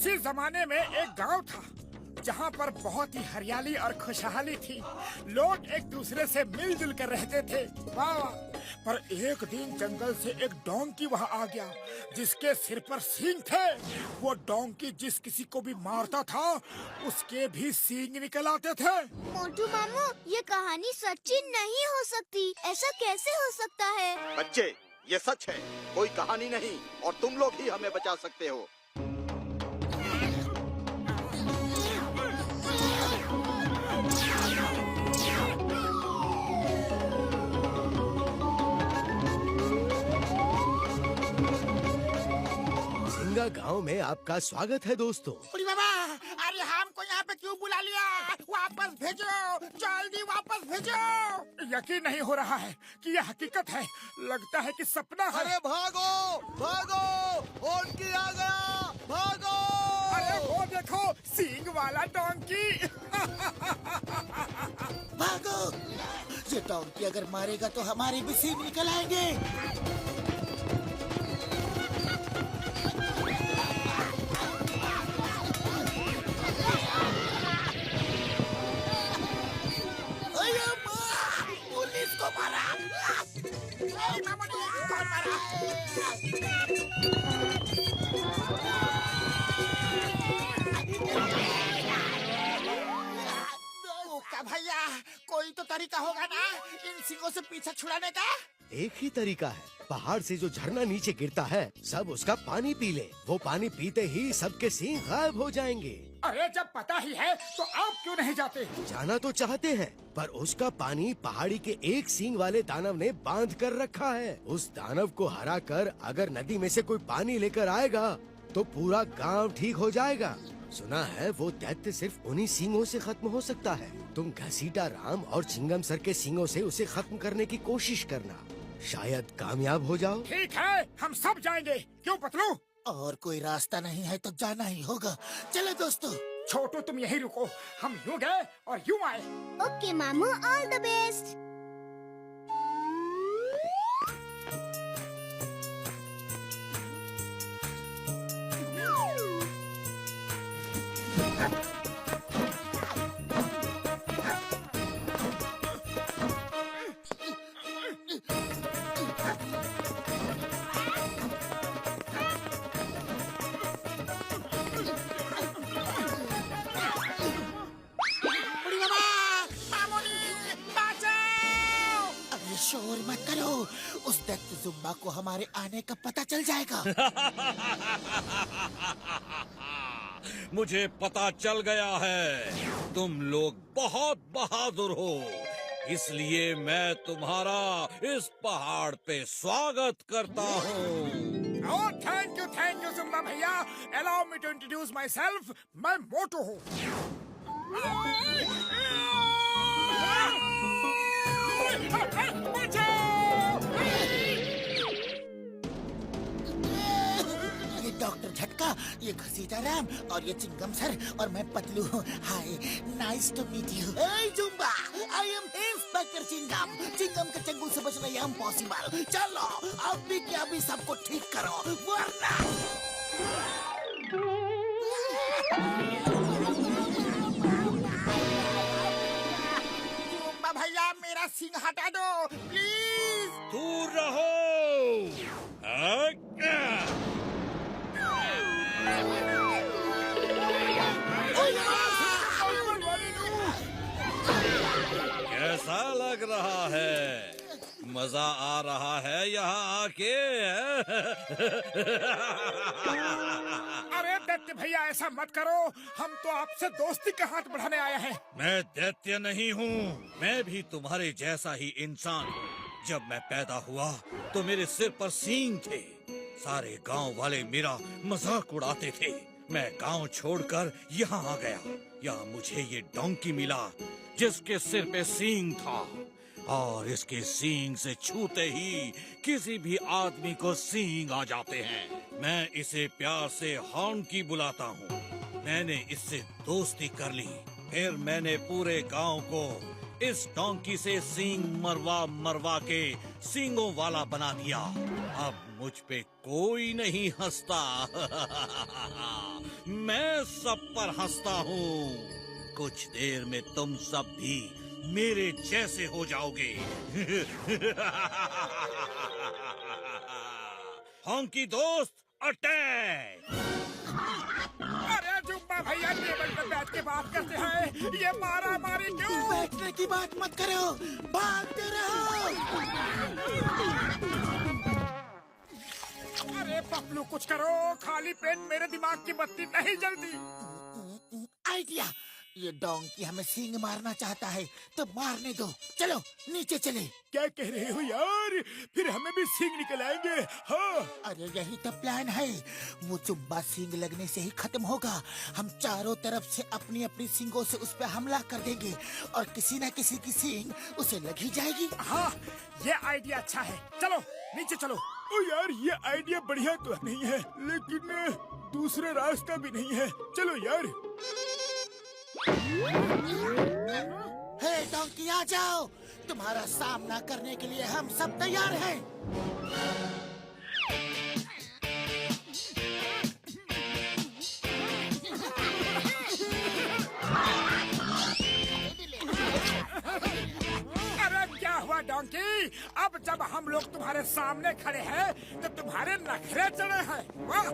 किसी जमाने में एक गांव था जहां पर बहुत ही हरियाली और खुशहाली थी। लोग एक दूसरे से मिलजुल कर रहते थे। वाह वाह। पर एक दिन जंगल से एक डोंकी वहां आ गया जिसके सिर पर सींग थे। वो डोंकी जिस किसी को भी मारता था उसके भी सींग निकल आते थे। मोटू मामू, ये कहानी सच्ची नहीं हो सकती। ऐसा कैसे हो सकता है? बच्चे, ये सच है, कोई कहानी नहीं और तुम लोग ही हमें बचा सकते हो। सिंगा गांव में आपका स्वागत है दोस्तों। अरे बाबा, अरे हमको यहाँ पे क्यों बुला लिया? वापस भेजो, जल्दी वापस भेजो। यकीन नहीं हो रहा है कि यह हकीकत है। लगता है कि सपना है। अरे भागो भागो, डोंकी आ गया, भागो। अरे वो देखो, सींग वाला डोंकी। भागो! ये डोंकी अगर मारेगा तो हमारे भी सींग निकल आएंगे। अरे माँ! पुलिस को मारा! कौन मारा? ओका भैया, कोई तो तरीका होगा ना इन सिंगों से पीछा छुड़ाने का? एक ही तरीका है, पहाड़ से जो झरना नीचे गिरता है सब उसका पानी पी ले। वो पानी पीते ही सबके सींग गायब हो जाएंगे। अरे जब पता ही है तो आप क्यों नहीं जाते? जाना तो चाहते हैं पर उसका पानी पहाड़ी के एक सींग वाले दानव ने बांध कर रखा है। उस दानव को हरा कर अगर नदी में से कोई पानी लेकर आएगा तो पूरा गांव ठीक हो जाएगा। सुना है वो दैत्य सिर्फ उन्हीं सींगों से खत्म हो सकता है। तुम घसीटा राम और चिंगम सर के सींगों से उसे खत्म करने की कोशिश करना, शायद कामयाब हो जाओ। ठीक है, हम सब जाएंगे। क्यों पतलू? और कोई रास्ता नहीं है तो जाना ही होगा। चलो दोस्तों। छोटू तुम यहीं रुको, हम यूँ गए और यूँ आए। ओके मामू, ऑल द बेस्ट। बुढ़ी बाबा, मामूनी, बचाओ! अरे शोर मत करो, उस दैत्य जुम्बा को हमारे आने का पता चल जाएगा। मुझे पता चल गया है, तुम लोग बहुत बहादुर हो, इसलिए मैं तुम्हारा इस पहाड़ पे स्वागत करता हूँ। Oh, thank you, जुम्बा भैया। Allow me to introduce myself. मैं मोटू हूँ। ये डॉक्टर झटका, ये घसीटा राम और ये चिंगम सर और मैं पतलू हूँ। Hi, nice to meet you. Hey जुम्बा, I am inspector Chingum. Chingum के चंगुल से बचना ये इम्पॉसिबल। चलो अभी के अभी सबको ठीक करो वरना। जुम्बा भैया, मेरा सिंग हटा दो प्लीज। दूर रहो। कैसा लग रहा है? मजा आ रहा है यहाँ आके? अरे दैत्य भैया, ऐसा मत करो। हम तो आपसे दोस्ती का हाथ बढ़ाने आए हैं। मैं दैत्य नहीं हूँ, मैं भी तुम्हारे जैसा ही इंसान हूँ। जब मैं पैदा हुआ तो मेरे सिर पर सींग थे। सारे गांव वाले मेरा मजाक उड़ाते थे। मैं गांव छोड़कर यहाँ आ गया। यहाँ मुझे ये डोंकी मिला जिसके सिर पे सींग था और इसके सींग से छूते ही किसी भी आदमी को सींग आ जाते हैं। मैं इसे प्यार से हॉर्नकी बुलाता हूँ। मैंने इससे दोस्ती कर ली। फिर मैंने पूरे गांव को इस डोंकी से सींग मरवा मरवा के सींगों वाला बना दिया। अब मुझ पे कोई नहीं हंसता। मैं सब पर हंसता हूँ। कुछ देर में तुम सब भी मेरे जैसे हो जाओगे। हॉन्की दोस्त अटैक! अरे जुम्बा भैया टेबल पे बैठ के बात करते हैं, ये मारा मारी क्यों? बैठने की बात मत करो, भागते रहो। अरे पपलू कुछ करो, खाली पेट मेरे दिमाग की बत्ती नहीं जलती। आइडिया, ये डोंकी हमें सींग मारना चाहता है तो मारने दो। चलो नीचे चले। क्या कह रहे हो यार? फिर हमें भी सींग निकल आएंगे। हाँ अरे यही तो प्लान है। वो चुब्बा सींग लगने से ही खत्म होगा। हम चारों तरफ से अपनी अपनी सींगों से उस पे हमला कर देंगे और किसी न किसी की सींग उसे लग ही जाएगी। हाँ, ये आइडिया अच्छा है। चलो नीचे चलो। ओ यार, ये आइडिया बढ़िया तो नहीं है, लेकिन दूसरा रास्ता भी नहीं है। चलो यार। हे डोंकी, आ जाओ। तुम्हारा सामना करने के लिए हम सब तैयार हैं। अरे क्या हुआ डोंकी? अब जब हम लोग तुम्हारे सामने खड़े हैं तो तुम्हारे नखरे चढ़े हैं। वाह!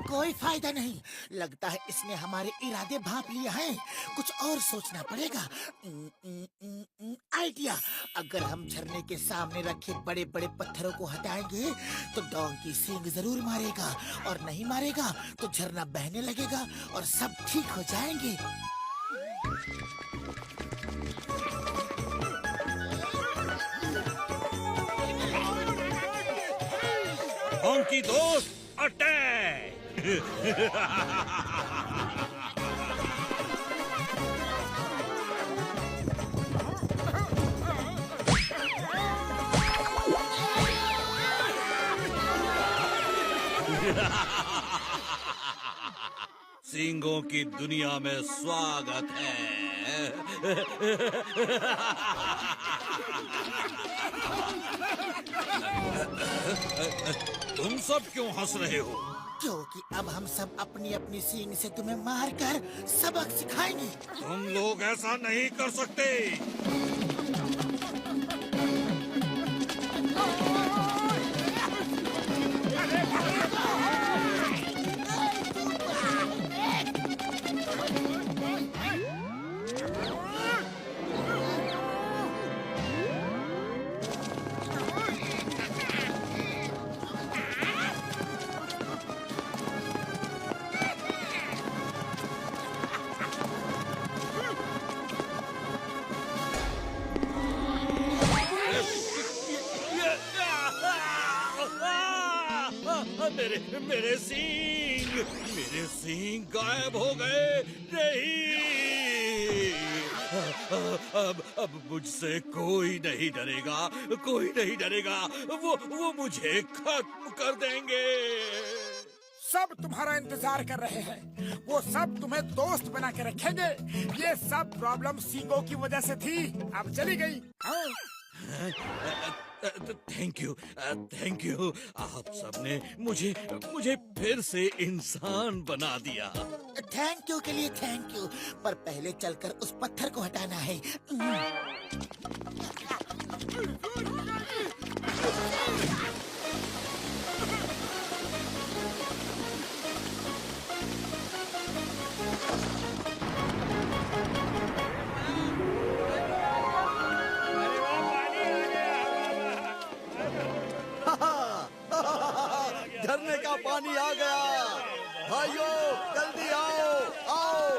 कोई फायदा नहीं। लगता है इसने हमारे इरादे भांप लिए हैं। कुछ और सोचना पड़ेगा। आइडिया, अगर हम झरने के सामने रखे बड़े बड़े पत्थरों को हटाएंगे तो डोंकी सींग जरूर मारेगा, और नहीं मारेगा तो झरना बहने लगेगा और सब ठीक हो जाएंगे। हॉन्की दोस्त अटैक! सींगों की दुनिया में स्वागत है। तुम सब क्यों हंस रहे हो? क्योंकि अब हम सब अपनी अपनी सींग से तुम्हें मारकर सबक सिखाएंगे। तुम लोग ऐसा नहीं कर सकते। मेरे सींग गायब हो गए। नहीं, अब मुझसे कोई नहीं डरेगा, कोई नहीं डरेगा। वो मुझे खत्म कर देंगे। सब तुम्हारा इंतजार कर रहे हैं। वो सब तुम्हें दोस्त बना के रखेंगे। ये सब प्रॉब्लम सींगों की वजह से थी, अब चली गई। Thank you. आप सबने मुझे फिर से इंसान बना दिया। थैंक यू के लिए थैंक यू, पर पहले चलकर उस पत्थर को हटाना है। झरने का पानी आ गया। भाइयों जल्दी आओ, आओ।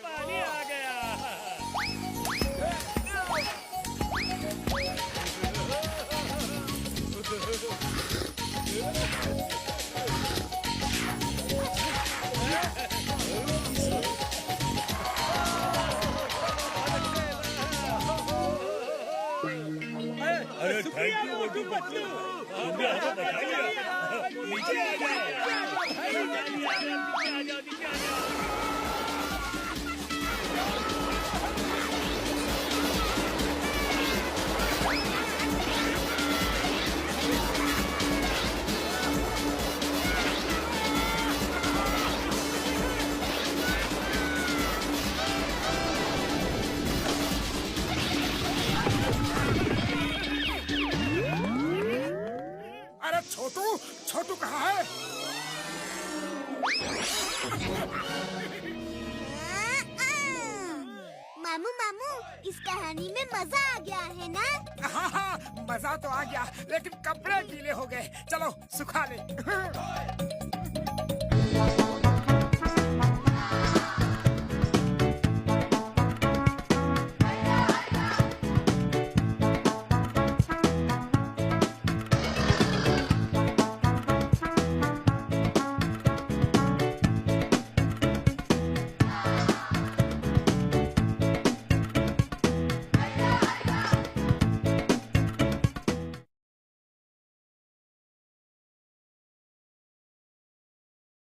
पानी आ गया। अरे थैंक यू मोटू पतलू, तुमने हमें बचा लिया। नीचे आ जाओ, नीचे आ जाओ। अरे छोटू, छोटू कहाँ है? मामू मामू, इस कहानी में मजा आ गया है ना? हाँ, मजा तो आ गया, लेकिन कपड़े गीले हो गए। चलो सुखा ले।